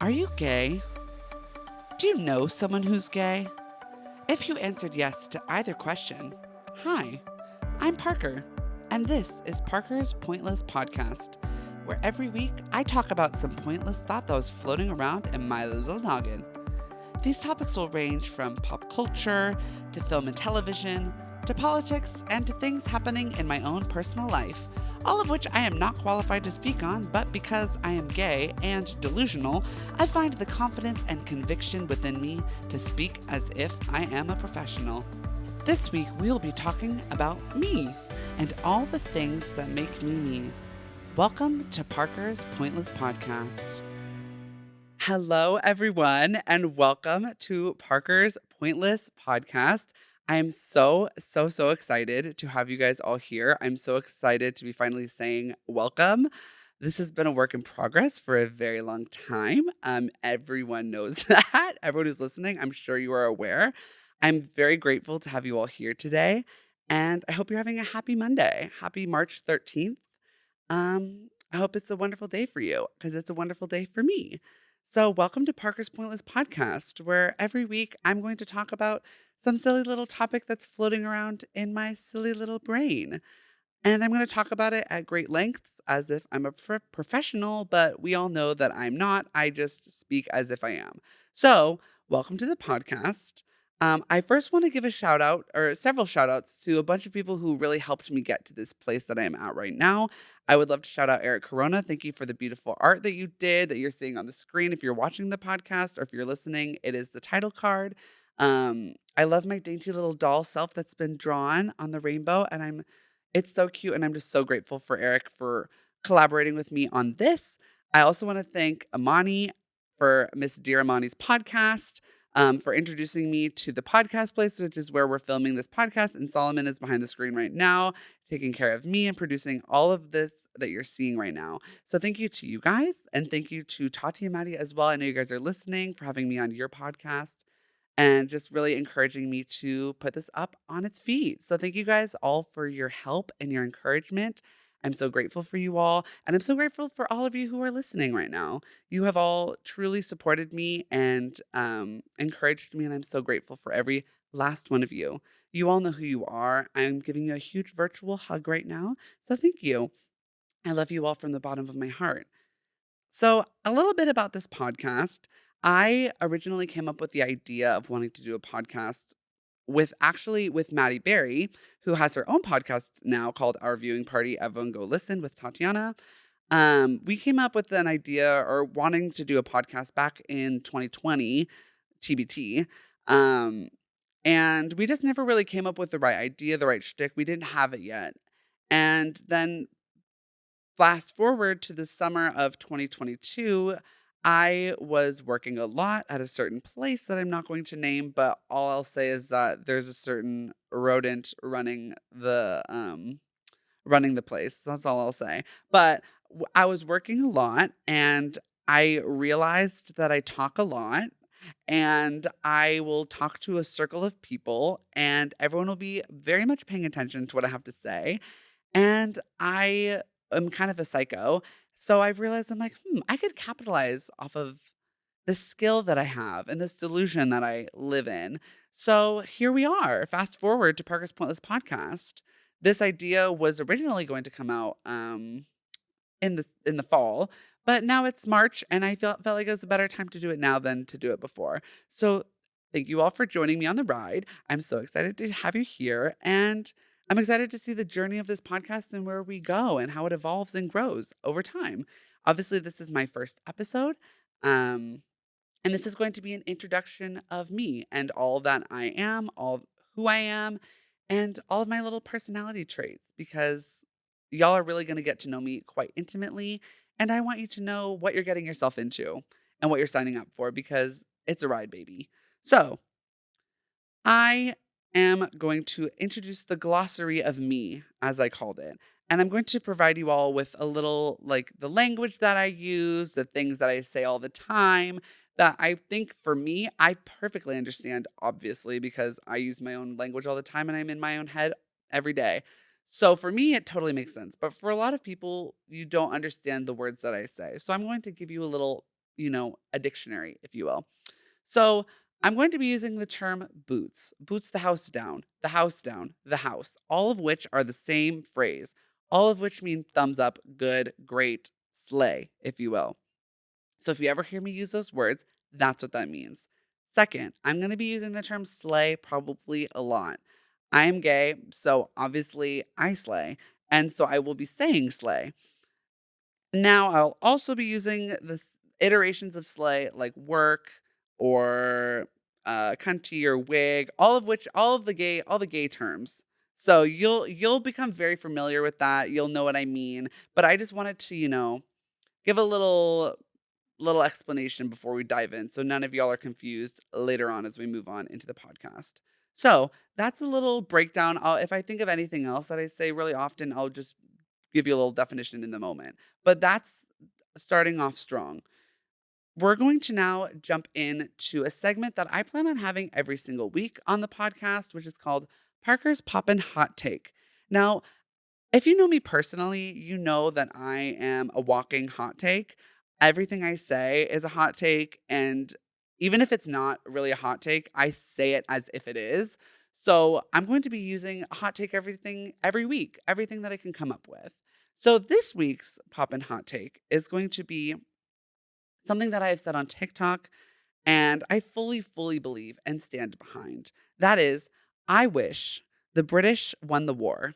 Are you gay? Do you know someone who's gay? If you answered yes to either question, hi, I'm Parker, and this is Parker's Pointless Podcast, where every week I talk about some pointless thought that was floating around in my little noggin. These topics will range from pop culture to film and television to politics and to things happening in my own personal life, all of which I am not qualified to speak on, but because I am gay and delusional, I find the confidence and conviction within me to speak as if I am a professional. This week we'll be talking about me and all the things that make me me. Welcome to Parker's Pointless Podcast. Hello, everyone, and welcome to Parker's Pointless Podcast. I am so excited to have you guys all here. I'm so excited to be finally saying welcome. This has been a work in progress for a very long time. Everyone knows that. Everyone who's listening, I'm sure you are aware. I'm very grateful to have you all here today, and I hope you're having a happy Monday. Happy March 13th. I hope it's a wonderful day for you because it's a wonderful day for me. So, welcome to Parker's Pointless Podcast, where every week I'm going to talk about some silly little topic that's floating around in my silly little brain. And I'm going to talk about it at great lengths as if I'm a professional, but we all know that I'm not. I just speak as if I am. So, welcome to the podcast. I first want to give a shout out or several shout outs to a bunch of people who really helped me get to this place that I am at right now. I would love to shout out Eric Corona. Thank you for the beautiful art that you did, that you're seeing on the screen. If you're watching the podcast or if you're listening, it is the title card. I love my dainty little doll self that's been drawn on the rainbow, and it's so cute, and I'm just so grateful for Eric for collaborating with me on this. I also want to thank Amani for Miss Dear Amani's podcast, for introducing me to the podcast place, which is where we're filming this podcast. And Solomon is behind the screen right now, taking care of me and producing all of this that you're seeing right now. So thank you to you guys, and thank you to Tati and Maddie as well. I know you guys are listening, for having me on your podcast and just really encouraging me to put this up on its feet. So thank you guys all for your help and your encouragement. I'm so grateful for you all. And I'm so grateful for all of you who are listening right now. You have all truly supported me and encouraged me. And I'm so grateful for every last one of you. You all know who you are. I'm giving you a huge virtual hug right now. So thank you. I love you all from the bottom of my heart. So, a little bit about this podcast. I originally came up with the idea of wanting to do a podcast with Maddie Berry, who has her own podcast now called Our Viewing Party. Everyone go listen with Tatiana. We came up with an idea or wanting to do a podcast back in 2020, TBT. Um, and we just never really came up with the right idea, the right shtick. We didn't have it yet. And then fast forward to the summer of 2022, I was working a lot at a certain place that I'm not going to name, but all I'll say is that there's a certain rodent running the place. That's all I'll say. But I was working a lot, and I realized that I talk a lot, and I will talk to a circle of people, and everyone will be very much paying attention to what I have to say. And I am kind of a psycho. So I've realized I'm like, I could capitalize off of the skill that I have and this delusion that I live in. So here we are. Fast forward to Parker's Pointless Podcast. This idea was originally going to come out in the fall, but now it's March, and I felt like it was a better time to do it now than to do it before. So thank you all for joining me on the ride. I'm so excited to have you here, and I'm excited to see the journey of this podcast and where we go and how it evolves and grows over time. Obviously, this is my first episode. Um, and this is going to be an introduction of me and all that I am, all who I am, and all of my little personality traits because y'all are really going to get to know me quite intimately. And I want you to know what you're getting yourself into and what you're signing up for because it's a ride, baby. So, I am going to introduce the glossary of me, as I called it. And I'm going to provide you all with a little, like, the language that I use, the things that I say all the time, that I think for me, I perfectly understand, obviously, because I use my own language all the time and I'm in my own head every day. So for me, it totally makes sense. But for a lot of people, you don't understand the words that I say. So I'm going to give you a little a dictionary, if you will. So I'm going to be using the term boots, boots the house down, the house down, the house, all of which are the same phrase, all of which mean thumbs up, good, great, slay, if you will. So if you ever hear me use those words, that's what that means. Second, I'm going to be using the term slay probably a lot. I am gay, so obviously I slay. And so I will be saying slay. Now I'll also be using the iterations of slay like work or cunty or wig, all of which all the gay terms. So you'll become very familiar with that. You'll know what I mean. But I just wanted to, give a little explanation before we dive in so none of y'all are confused later on as we move on into the podcast. So that's a little breakdown. If I think of anything else that I say really often, I'll just give you a little definition in the moment. But that's starting off strong. We're going to now jump into a segment that I plan on having every single week on the podcast, which is called Parker's Poppin' Hot Take. Now, if you know me personally, you know that I am a walking hot take. Everything I say is a hot take. And even if it's not really a hot take, I say it as if it is. So I'm going to be using a hot take every week, everything that I can come up with. So this week's pop and hot take is going to be something that I have said on TikTok and I fully, fully believe and stand behind. That is, I wish the British won the war.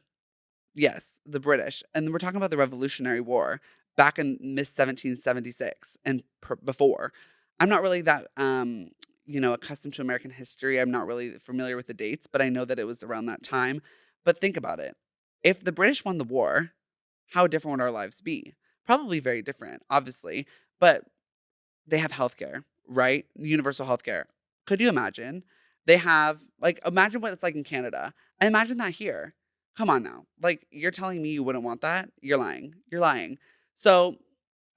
Yes, the British. And we're talking about the Revolutionary War back in Miss 1776 and before. I'm not really that accustomed to American history. I'm not really familiar with the dates, but I know that it was around that time. But think about it. If the British won the war, how different would our lives be? Probably very different, obviously. But they have healthcare, right? Universal healthcare. Could you imagine? They have imagine what it's like in Canada. And imagine that here. Come on now. Like you're telling me you wouldn't want that? You're lying. You're lying. So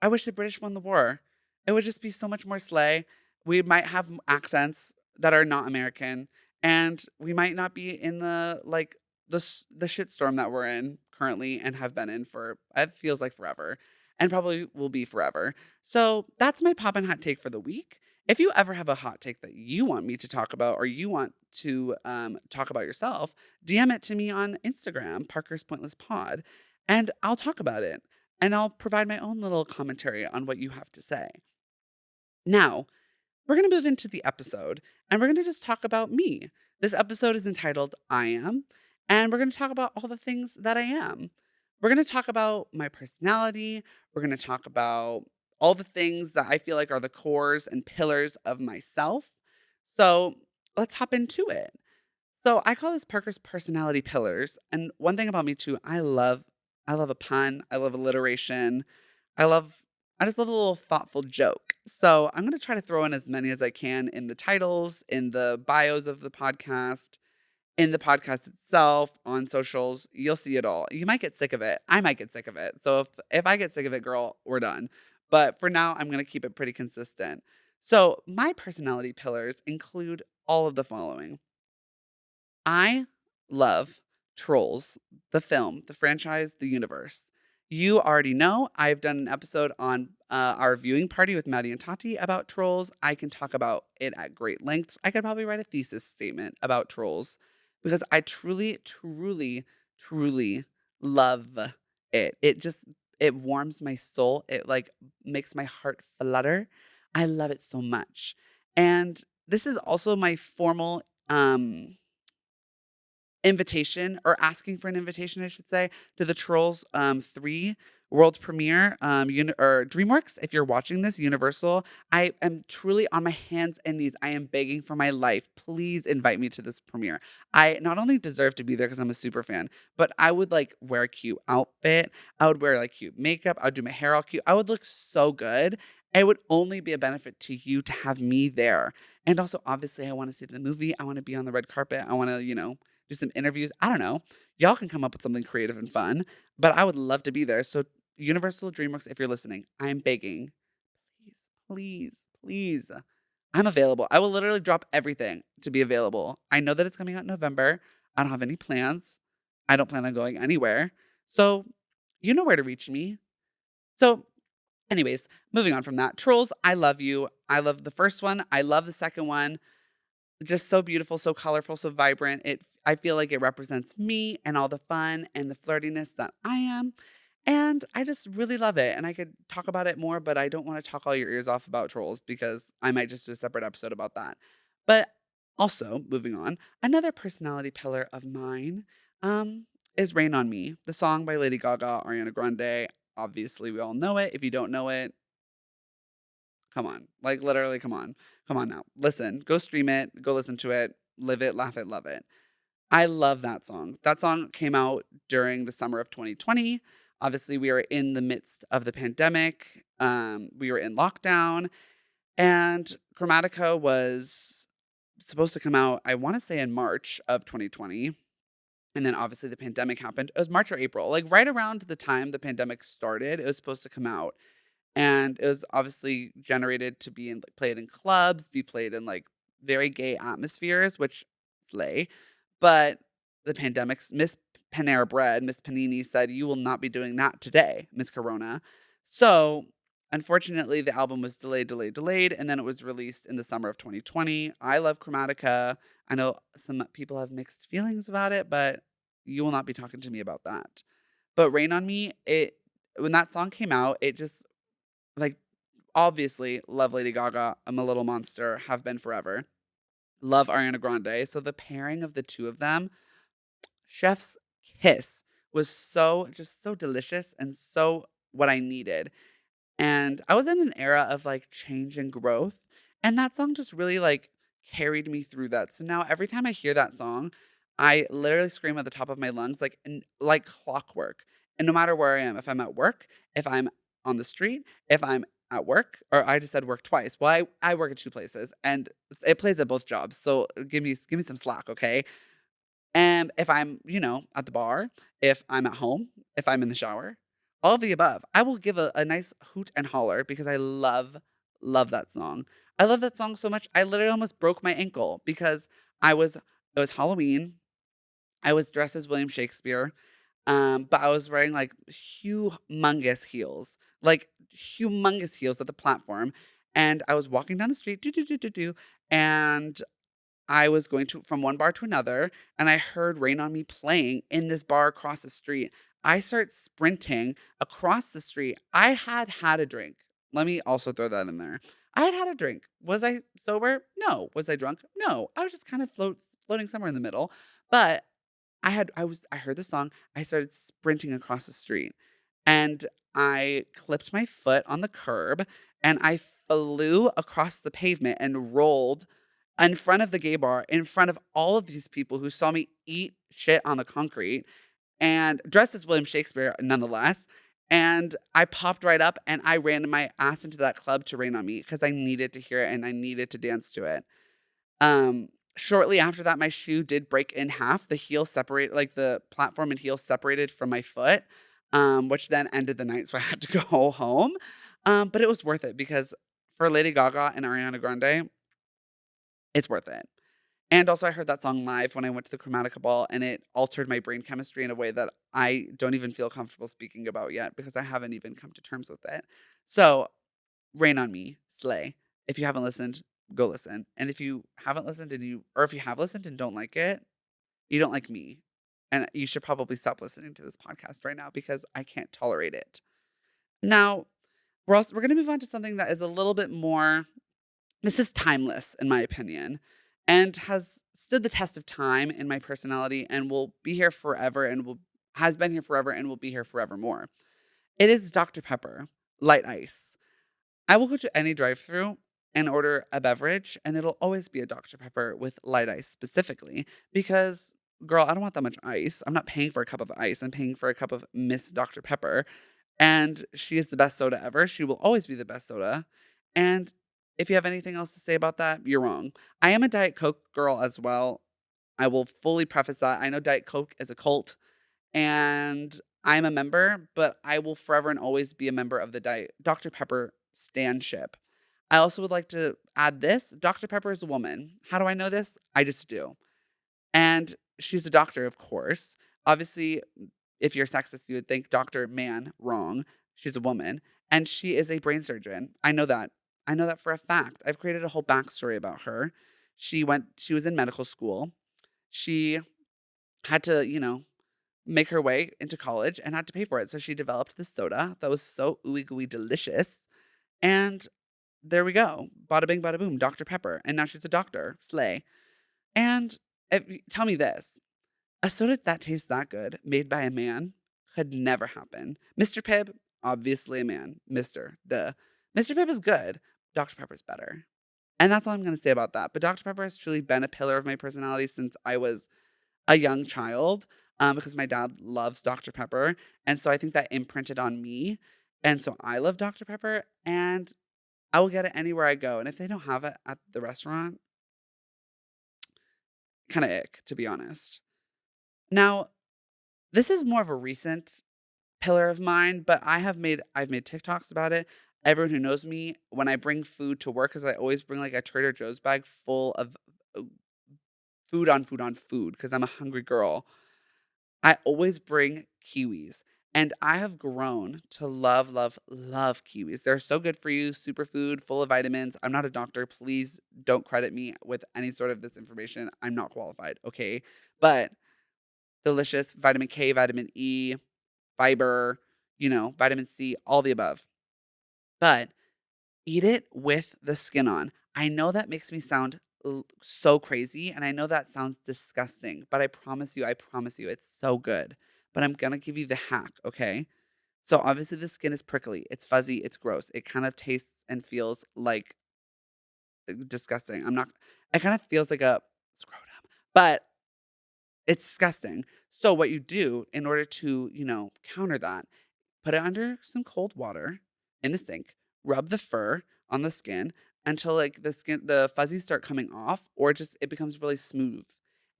I wish the British won the war. It would just be so much more slay. We might have accents that are not American, and we might not be in the shitstorm that we're in currently and have been in for it feels like forever, and probably will be forever. So that's my pop and hot take for the week. If you ever have a hot take that you want me to talk about or you want to talk about yourself, DM it to me on Instagram, Parker's Pointless Pod, and I'll talk about it and I'll provide my own little commentary on what you have to say. Now, we're going to move into the episode and we're going to just talk about me. This episode is entitled I Am, and we're going to talk about all the things that I am. We're going to talk about my personality. We're going to talk about all the things that I feel like are the cores and pillars of myself. So let's hop into it. So I call this Parker's personality pillars. And one thing about me too, I love a pun. I love alliteration. I love I just love a little thoughtful joke. So I'm gonna try to throw in as many as I can in the titles, in the bios of the podcast, in the podcast itself, on socials. You'll see it all. You might get sick of it. I might get sick of it. So if I get sick of it, girl, we're done. But for now, I'm gonna keep it pretty consistent. So my personality pillars include all of the following. I love Trolls, the film, the franchise, the universe. You already know I've done an episode on our viewing party with Maddie and Tati about Trolls. I can talk about it at great lengths. I could probably write a thesis statement about Trolls because I truly, truly, truly love it. It warms my soul. It makes my heart flutter. I love it so much. And this is also my formal invitation or asking for an invitation, I should say, to the Trolls 3 world premiere or DreamWorks. If you're watching this, Universal, I am truly on my hands and knees. I am begging for my life. Please invite me to this premiere. I not only deserve to be there because I'm a super fan, but I would wear a cute outfit. I would wear cute makeup. I would do my hair all cute. I would look so good. It would only be a benefit to you to have me there. And also, obviously, I want to see the movie. I want to be on the red carpet. I want to, do some interviews. I don't know. Y'all can come up with something creative and fun, but I would love to be there. So, Universal DreamWorks, if you're listening, I'm begging. Please, please, please. I'm available. I will literally drop everything to be available. I know that it's coming out in November. I don't have any plans. I don't plan on going anywhere. So, you know where to reach me. So, Anyways, moving on from that. Trolls, I love you. I love the first one. I love the second one. Just so beautiful, so colorful, so vibrant. I feel like it represents me and all the fun and the flirtiness that I am. And I just really love it. And I could talk about it more, but I don't want to talk all your ears off about trolls because I might just do a separate episode about that. But also, moving on, another personality pillar of mine is Rain on Me, the song by Lady Gaga, Ariana Grande. Obviously, we all know it. If you don't know it, come on. Like, literally, come on. Come on now. Listen, go stream it, go listen to it, live it, laugh it, love it. I love that song. That song came out during the summer of 2020. Obviously, we were in the midst of the pandemic. We were in lockdown, and Chromatica was supposed to come out, I want to say in March of 2020. And then obviously the pandemic happened. It was March or April, like right around the time the pandemic started, it was supposed to come out. And it was obviously generated to be in like, played in clubs, be played in like very gay atmospheres, which slay. But the pandemic's Miss Panera Bread, Miss Panini said, "You will not be doing that today, Miss Corona." So unfortunately, the album was delayed, delayed, delayed, and then it was released in the summer of 2020. I love Chromatica. I know some people have mixed feelings about it, but you will not be talking to me about that. But Rain on Me, it when that song came out, it just like, obviously, love Lady Gaga. I'm a little monster, have been forever. Love Ariana Grande. So the pairing of the two of them, chef's kiss, was so just so delicious and so what I needed. And I was in an era of like change and growth. And that song just really like carried me through that. So now every time I hear that song, I literally scream at the top of my lungs like clockwork. And no matter where I am, if I'm at work, if I'm on the street, if I'm at work, or I just said work twice. Well, I work at two places and it plays at both jobs. So give me some slack, okay? And if I'm, at the bar, if I'm at home, if I'm in the shower, all of the above, I will give a nice hoot and holler because I love that song. I love that song so much. I literally almost broke my ankle because it was Halloween. I was dressed as William Shakespeare. But I was wearing like humongous heels, at the platform. And I was walking down the street, do, do, do, do, do. And I was going to from one bar to another, and I heard Rain on Me playing in this bar across the street. I start sprinting across the street. I had a drink. Let me also throw that in there. I had a drink. Was I sober? No. Was I drunk? No. I was just kind of floating somewhere in the middle. But I heard the song. I started sprinting across the street, and I clipped my foot on the curb, and I flew across the pavement and rolled in front of the gay bar, in front of all of these people who saw me eat shit on the concrete and dressed as William Shakespeare nonetheless. And I popped right up and I ran my ass into that club to Rain on Me because I needed to hear it and I needed to dance to it. Shortly after that, my shoe did break in half. The heel separated, like the platform and heel separated from my foot, which then ended the night. So I had to go home. But it was worth it because for Lady Gaga and Ariana Grande, it's worth it. And also, I heard that song live when I went to the Chromatica Ball, and it altered my brain chemistry in a way that I don't even feel comfortable speaking about yet because I haven't even come to terms with it. So, Rain on Me, Slay. If you haven't listened, go listen. And if you haven't listened or if you have listened and don't like it, you don't like me. And you should probably stop listening to this podcast right now because I can't tolerate it. Now, we're going to move on to something that is a little bit more. This is timeless, in my opinion, and has stood the test of time in my personality and will be here forever has been here forever and will be here forevermore. It is Dr. Pepper, light ice. I will go to any drive-through and order a beverage, and it'll always be a Dr. Pepper with light ice specifically because, girl, I don't want that much ice. I'm not paying for a cup of ice. I'm paying for a cup of Miss Dr. Pepper. And she is the best soda ever. She will always be the best soda. And if you have anything else to say about that, you're wrong. I am a Diet Coke girl as well. I will fully preface that. I know Diet Coke is a cult and I'm a member, but I will forever and always be a member of the Diet Dr. Pepper stanship. I also would like to add this. Dr. Pepper is a woman. How do I know this? I just do. And she's a doctor, of course. Obviously, if you're sexist, you would think Dr. Man, wrong. She's a woman. And she is a brain surgeon. I know that. I know that for a fact. I've created a whole backstory about her. She was in medical school. She had to, make her way into college and had to pay for it. So she developed this soda that was so ooey gooey delicious. And there we go. Bada bing, bada boom, Dr. Pepper. And now she's a doctor. Slay. And tell me this, a soda that tastes that good, made by a man, could never happen. Mr. Pibb, obviously a man. Duh. Mr. Pibb is good. Dr. Pepper's better. And that's all I'm going to say about that. But Dr. Pepper has truly been a pillar of my personality since I was a young child, because my dad loves Dr. Pepper. And so I think that imprinted on me. And so I love Dr. Pepper and I will get it anywhere I go. And if they don't have it at the restaurant, kind of ick, to be honest. Now, this is more of a recent pillar of mine, but I've made TikToks about it. Everyone who knows me, when I bring food to work, because I always bring like a Trader Joe's bag full of uh, food on food on food, because I'm a hungry girl. I always bring kiwis. And I have grown to love, love, love kiwis. They're so good for you, superfood, full of vitamins. I'm not a doctor. Please don't credit me with any sort of this information. I'm not qualified, okay? But delicious vitamin K, vitamin E, fiber, vitamin C, all the above. But eat it with the skin on. I know that makes me sound so crazy, and I know that sounds disgusting, but I promise you, it's so good. But I'm gonna give you the hack, okay? So obviously the skin is prickly, it's fuzzy, it's gross. It kind of tastes and feels like disgusting. It kind of feels like a scrotum, but it's disgusting. So what you do in order to, counter that, put it under some cold water in the sink, rub the fur on the skin until like the fuzzies start coming off or just it becomes really smooth.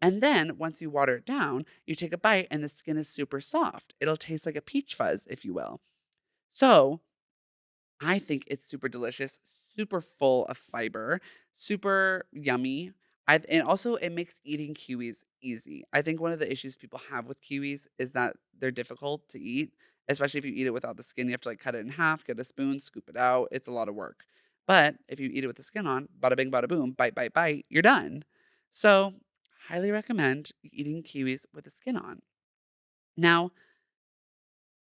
And then once you water it down, you take a bite and the skin is super soft. It'll taste like a peach fuzz, if you will. So I think it's super delicious, super full of fiber, super yummy. And also it makes eating kiwis easy. I think one of the issues people have with kiwis is that they're difficult to eat, especially if you eat it without the skin. You have to like cut it in half, get a spoon, scoop it out. It's a lot of work. But if you eat it with the skin on, bada bing, bada boom, bite, bite, bite, you're done. So highly recommend eating kiwis with the skin on. Now,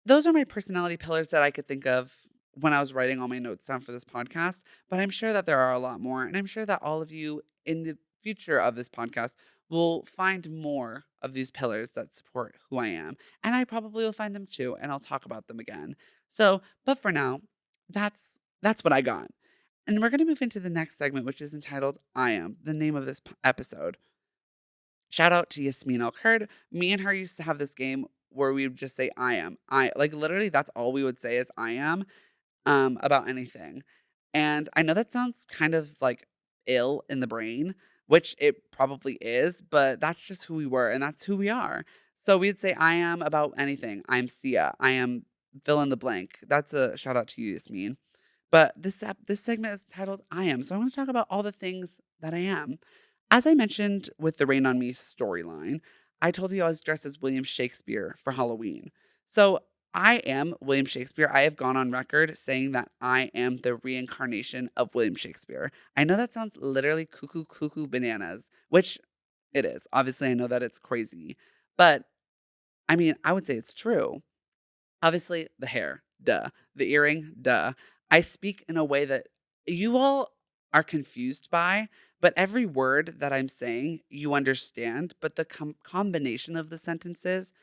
those are my personality pillars that I could think of when I was writing all my notes down for this podcast, but I'm sure that there are a lot more. And I'm sure that all of you in the future of this podcast will find more of these pillars that support who I am. And I probably will find them too, and I'll talk about them again. So, but for now, that's what I got. And we're going to move into the next segment, which is entitled I Am, the name of this episode. Shout out to Yasmin Al-Kurd. Me and her used to have this game where we would just say I am. I like literally that's all we would say is I am about anything. And I know that sounds kind of like ill in the brain, which it probably is, but that's just who we were and that's who we are. So we'd say I am about anything. I'm Sia. I am fill in the blank. That's a shout out to you, Yasmin. But this segment is titled I Am. So I want to talk about all the things that I am. As I mentioned with the Rain on Me storyline, I told you I was dressed as William Shakespeare for Halloween. So I am William Shakespeare. I have gone on record saying that I am the reincarnation of William Shakespeare. I know that sounds literally cuckoo, cuckoo bananas, which it is. Obviously, I know that it's crazy. But I mean, I would say it's true. Obviously, the hair, duh. The earring, duh. I speak in a way that you all are confused by, but every word that I'm saying, you understand. But the combination of the sentences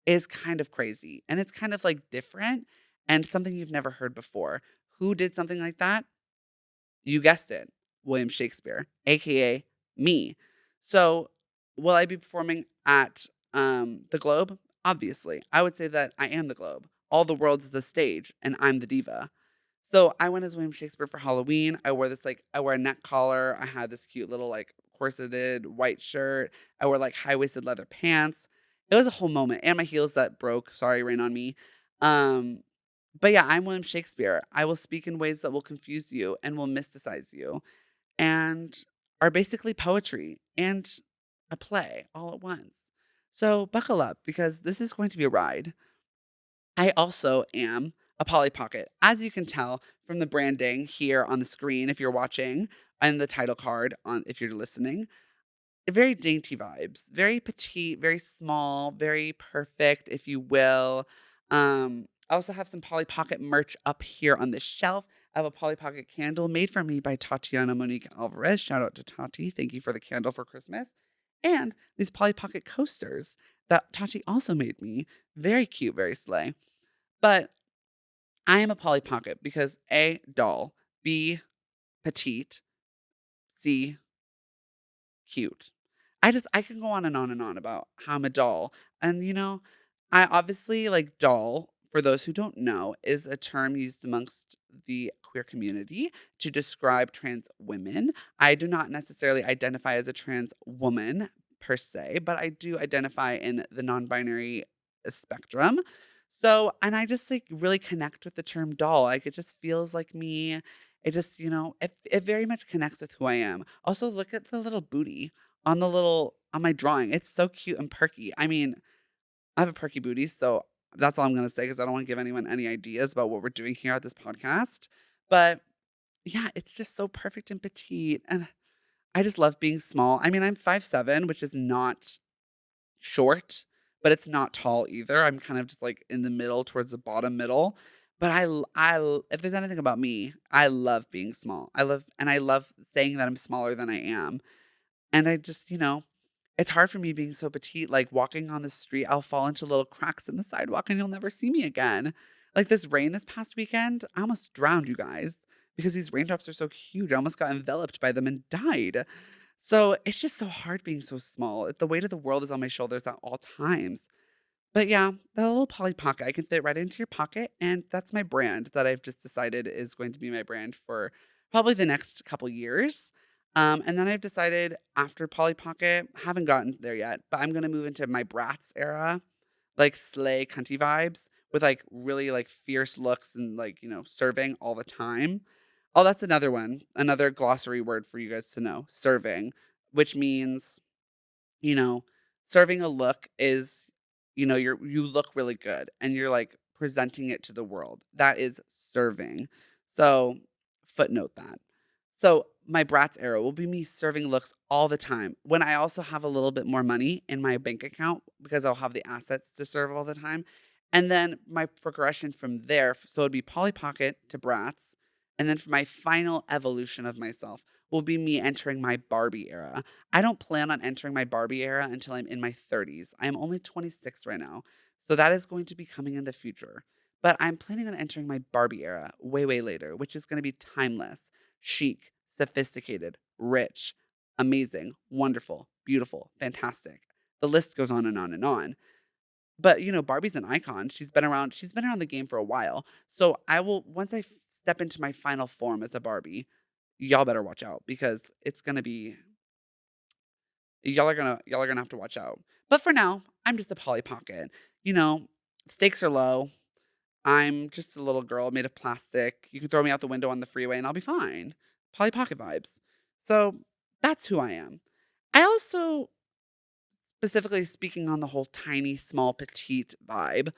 is kind of crazy. And it's kind of like different and something you've never heard before. Who did something like that? You guessed it, William Shakespeare, aka me. So, will I be performing at the Globe? Obviously, I would say that I am the Globe. All the world's the stage, and I'm the diva. So I went as William Shakespeare for Halloween. I wore a neck collar. I had this cute little like corseted white shirt. I wore like high waisted leather pants. It was a whole moment, and my heels that broke. Sorry, rain on me. Um, but yeah, I'm William Shakespeare. I will speak in ways that will confuse you and will mysticize you and are basically poetry and a play all at once. So buckle up because this is going to be a ride. I also am a Polly Pocket. As you can tell from the branding here on the screen, if you're watching, and the title card on if you're listening, very dainty vibes, very petite, very small, very perfect, if you will. I also have some Polly Pocket merch up here on the shelf. I have a Polly Pocket candle made for me by Tatiana Monique Alvarez. Shout out to Tati. Thank you for the candle for Christmas. And these Polly Pocket coasters that Tati also made me. Very cute, very slay. But I am a Polly Pocket because A, doll, B, petite, C, cute. I can go on and on and on about how I'm a doll. And I obviously like doll, for those who don't know, is a term used amongst the queer community to describe trans women. I do not necessarily identify as a trans woman per se, but I do identify in the non-binary spectrum. So, and I just like really connect with the term doll. Like it just feels like me. It just, it very much connects with who I am. Also, look at the little booty on my drawing. It's so cute and perky. I mean, I have a perky booty, so that's all I'm gonna say because I don't want to give anyone any ideas about what we're doing here at this podcast. But yeah, it's just so perfect and petite. And I just love being small. I mean, I'm 5'7", which is not short, but it's not tall either. I'm kind of just like in the middle towards the bottom middle. But if there's anything about me, I love being small. I love saying that I'm smaller than I am. And I just, it's hard for me being so petite, like walking on the street, I'll fall into little cracks in the sidewalk and you'll never see me again. Like this rain this past weekend, I almost drowned, you guys, because these raindrops are so huge. I almost got enveloped by them and died. So it's just so hard being so small. The weight of the world is on my shoulders at all times. But yeah, the little Polly Pocket, I can fit right into your pocket. And that's my brand that I've just decided is going to be my brand for probably the next couple years. And then I've decided after Polly Pocket, haven't gotten there yet, but I'm going to move into my Bratz era, like slay cunty vibes with like really like fierce looks and like, serving all the time. Oh, that's another one, another glossary word for you guys to know, serving, which means you know, serving a look is, you look really good and you're like presenting it to the world. That is serving. So footnote that. So my Bratz era will be me serving looks all the time when I also have a little bit more money in my bank account because I'll have the assets to serve all the time. And then my progression from there, so it'd be Polly Pocket to Bratz. And then for my final evolution of myself will be me entering my Barbie era. I don't plan on entering my Barbie era until I'm in my 30s. I am only 26 right now. So that is going to be coming in the future. But I'm planning on entering my Barbie era way, way later, which is going to be timeless, chic, sophisticated, rich, amazing, wonderful, beautiful, fantastic. The list goes on and on and on. But Barbie's an icon. She's been around the game for a while. So I will once I step into my final form as a Barbie, y'all better watch out because it's gonna be y'all are gonna have to watch out. But for now, I'm just a Polly Pocket. You know, stakes are low. I'm just a little girl made of plastic. You can throw me out the window on the freeway and I'll be fine. Polly Pocket vibes. So that's who I am. I also, specifically speaking on the whole tiny, small, petite vibe,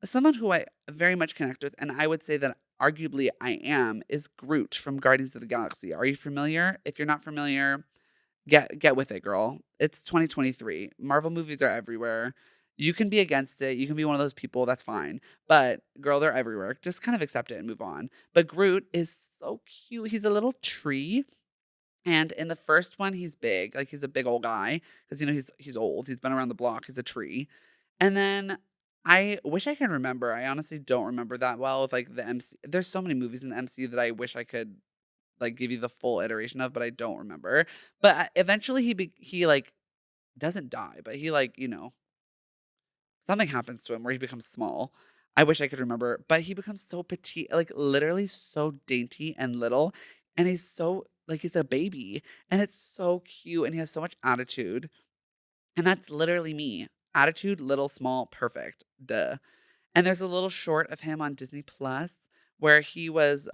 someone who I very much connect with, and I would say that arguably I am, is Groot from Guardians of the Galaxy. Are you familiar? If you're not familiar, get with it, girl. It's 2023. Marvel movies are everywhere. You can be against it. You can be one of those people. That's fine. But girl, they're everywhere. Just kind of accept it and move on. But Groot is so cute. He's a little tree. And in the first one, he's big. Like he's a big old guy. Because he's old. He's been around the block. He's a tree. And then I wish I could remember. I honestly don't remember that well with like the MC. There's so many movies in the MCU that I wish I could like give you the full iteration of, but I don't remember. But eventually he like doesn't die, but he like, something happens to him where he becomes small. I wish I could remember, but he becomes so petite, like literally so dainty and little. And he's so like he's a baby and it's so cute and he has so much attitude. And that's literally me. Attitude, little, small, perfect. Duh. And there's a little short of him on Disney Plus where he was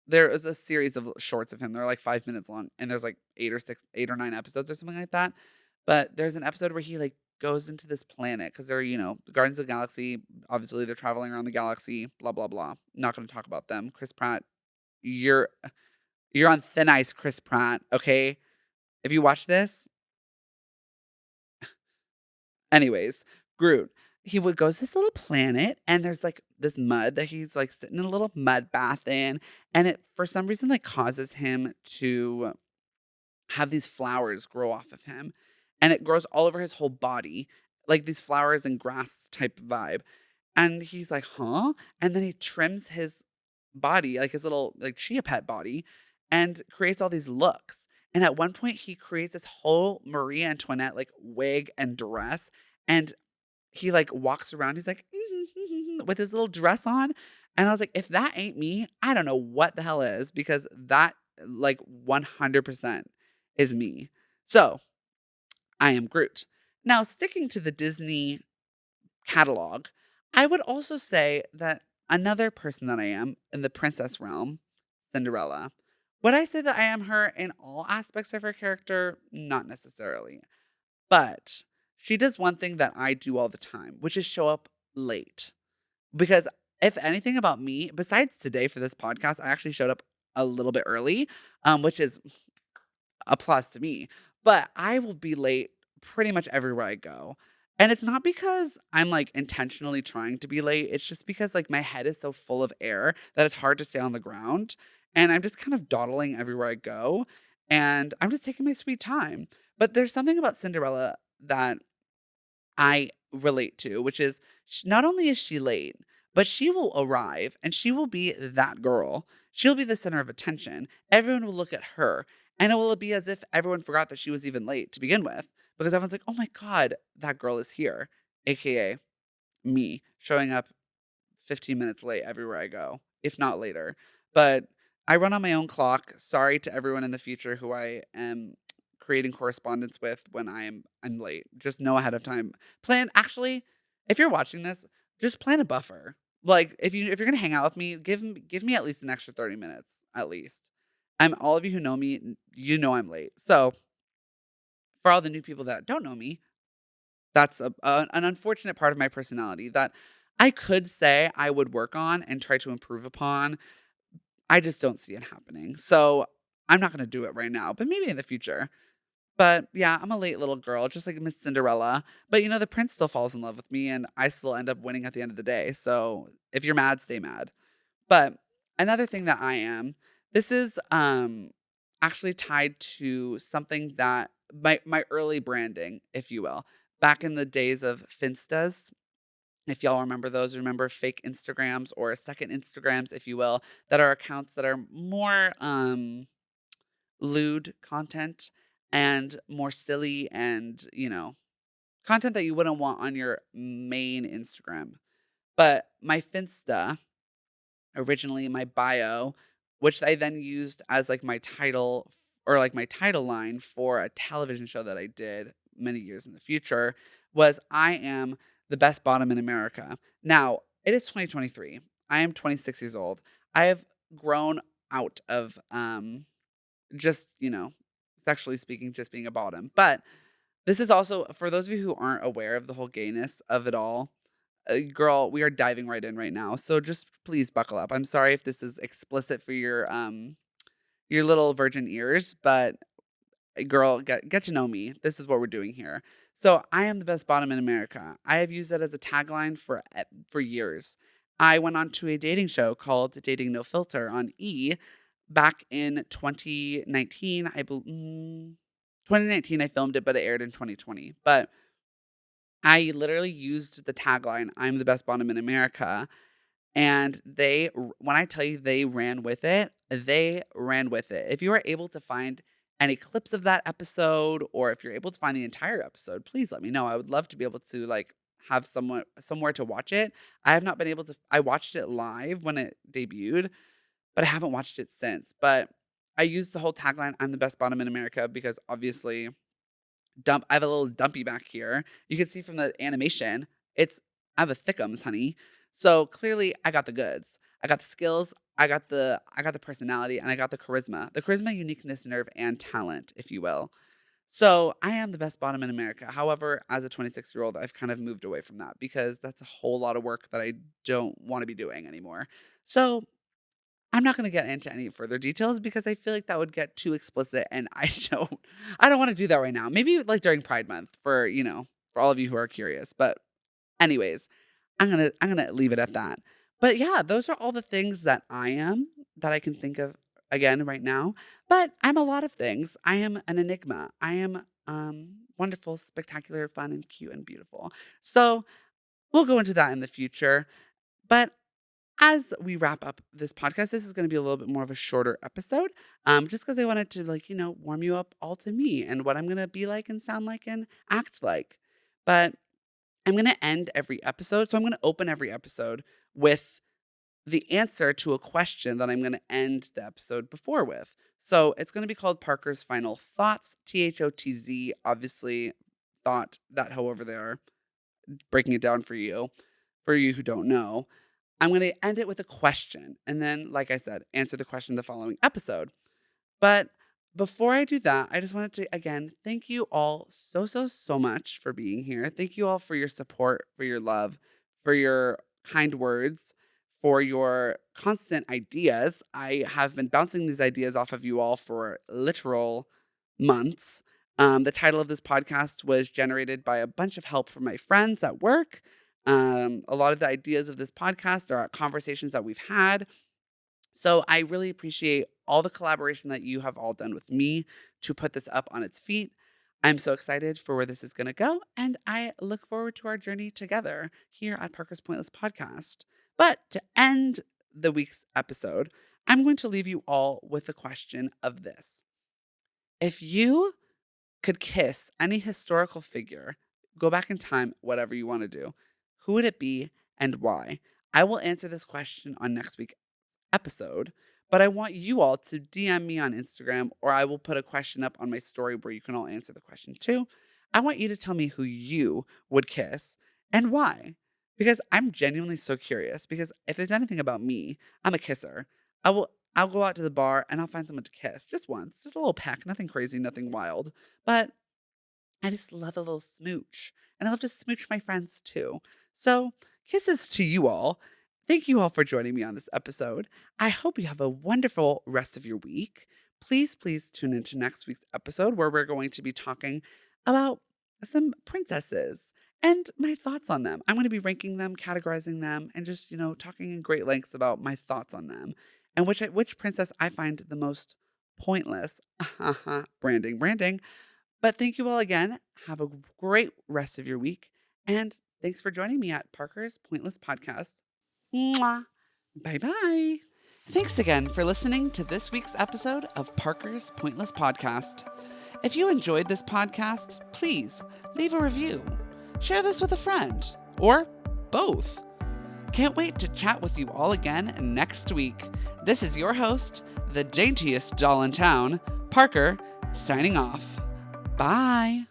there was a series of shorts of him. They're like 5 minutes long, and there's like 8 or 9 episodes or something like that. But there's an episode where he like goes into this planet because they're, the Guardians of the Galaxy. Obviously, they're traveling around the galaxy, blah, blah, blah. Not going to talk about them. Chris Pratt, you're you're on thin ice, Chris Pratt, okay? If you watch this, anyways, Groot, he would goes to this little planet and there's like this mud that he's like sitting in a little mud bath in. And it, for some reason, like causes him to have these flowers grow off of him. And it grows all over his whole body, like these flowers and grass type vibe. And he's like, huh? And then he trims his body, like his little like Chia Pet body, and creates all these looks. And at one point, he creates this whole Marie Antoinette like wig and dress, and he like walks around. He's like with his little dress on, and I was like, if that ain't me, I don't know what the hell is, because that like 100% is me. So I am Groot. Now, sticking to the Disney catalog, I would also say that another person that I am in the princess realm, Cinderella. Would I say that I am her in all aspects of her character? Not necessarily. But she does one thing that I do all the time, which is show up late. Because if anything about me, besides today for this podcast, I actually showed up a little bit early, which is a plus to me. But I will be late pretty much everywhere I go. And it's not because I'm like intentionally trying to be late. It's just because like my head is so full of air that it's hard to stay on the ground. And I'm just kind of dawdling everywhere I go. And I'm just taking my sweet time. But there's something about Cinderella that I relate to, which is not only is she late, but she will arrive and she will be that girl. She'll be the center of attention. Everyone will look at her, and it will be as if everyone forgot that she was even late to begin with, because everyone's like, oh my God, that girl is here, AKA me showing up 15 minutes late everywhere I go, if not later. But I run on my own clock. Sorry to everyone in the future who I am creating correspondence with when I'm late. Just know ahead of time. Plan Actually, if you're watching this, just plan a buffer. Like if you're gonna hang out with me, give me at least an extra 30 minutes at least. I'm All of you who know me, you know I'm late. So for all the new people that don't know me, that's an unfortunate part of my personality that I could say I would work on and try to improve upon. I just don't see it happening. So I'm not going to do it right now, but maybe in the future. But yeah, I'm a late little girl, just like Miss Cinderella. But the prince still falls in love with me and I still end up winning at the end of the day. So if you're mad, stay mad. But another thing that I am, this is actually tied to something that my early branding, if you will. Back in the days of Finstas, if y'all remember those, remember fake Instagrams or second Instagrams, if you will, that are accounts that are more lewd content and more silly and, content that you wouldn't want on your main Instagram. But my Finsta, originally my bio, which I then used as like my title or like my title line for a television show that I did many years in the future, was I am the best bottom in America. Now, it is 2023. I am 26 years old. I have grown out of just, sexually speaking, just being a bottom. But this is also for those of you who aren't aware of the whole gayness of it all. Girl, we are diving right in right now. So just please buckle up. I'm sorry if this is explicit for your little virgin ears, but girl, get to know me. This is what we're doing here. So I am the best bottom in America. I have used that as a tagline for years. I went on to a dating show called Dating No Filter on E back in 2019. 2019 I filmed it, but it aired in 2020. But I literally used the tagline, I'm the best bottom in America. And when I tell you they ran with it, they ran with it. If you are able to find any clips of that episode, or if you're able to find the entire episode, please let me know. I would love to be able to like have somewhere to watch it. I have not been able to. I watched it live when it debuted, but I haven't watched it since. But I used the whole tagline, I'm the best bottom in America, because obviously I have a little dumpy back here. You can see from the animation, I have a thickums, honey. So clearly I got the goods. I got the skills, I got the personality, and I got the charisma. The charisma, uniqueness, nerve, and talent, if you will. So I am the best bottom in America. However, as a 26-year-old, I've kind of moved away from that because that's a whole lot of work that I don't want to be doing anymore. So I'm not going to get into any further details because I feel like that would get too explicit and I don't want to do that right now. Maybe like during Pride Month for all of you who are curious. But anyways, I'm going to leave it at that. But yeah, those are all the things that I am that I can think of again right now. But I'm a lot of things. I am an enigma. I am wonderful, spectacular, fun and cute and beautiful. So, we'll go into that in the future. But as we wrap up this podcast, this is going to be a little bit more of a shorter episode, just because I wanted to, warm you up all to me and what I'm going to be like and sound like and act like. But I'm going to end every episode. So I'm going to open every episode with the answer to a question that I'm going to end the episode before with. So it's going to be called Parker's Final Thoughts, THOTZ, obviously, thought that however they are breaking it down for you who don't know. I'm going to end it with a question. And then, like I said, answer the question the following episode. But before I do that, I just wanted to, again, thank you all so, so, so much for being here. Thank you all for your support, for your love, for your kind words, for your constant ideas. I have been bouncing these ideas off of you all for literal months. The title of this podcast was generated by a bunch of help from my friends at work. A lot of the ideas of this podcast are conversations that we've had. So I really appreciate all the collaboration that you have all done with me to put this up on its feet. I'm so excited for where this is going to go, and I look forward to our journey together here at Parker's Pointless Podcast. But to end the week's episode, I'm going to leave you all with the question of this. If you could kiss any historical figure, go back in time, whatever you want to do, who would it be and why? I will answer this question on next week's episode, but I want you all to DM me on Instagram, or I will put a question up on my story where you can all answer the question too. I want you to tell me who you would kiss and why, because I'm genuinely so curious, because if there's anything about me, I'm a kisser. I'll go out to the bar and I'll find someone to kiss just once, just a little peck, nothing crazy, nothing wild, but I just love a little smooch, and I love to smooch my friends too. So kisses to you all. Thank you all for joining me on this episode. I hope you have a wonderful rest of your week. Please, please tune into next week's episode where we're going to be talking about some princesses and my thoughts on them. I'm going to be ranking them, categorizing them, and just, talking in great lengths about my thoughts on them and which princess I find the most pointless. Branding. But thank you all again. Have a great rest of your week. And thanks for joining me at Parker's Pointless Podcast. Mwah. Bye-bye. Thanks again for listening to this week's episode of Parker's Pointless Podcast. If you enjoyed this podcast, please leave a review. Share this with a friend, or both. Can't wait to chat with you all again next week. This is your host, the daintiest doll in town, Parker, signing off. Bye.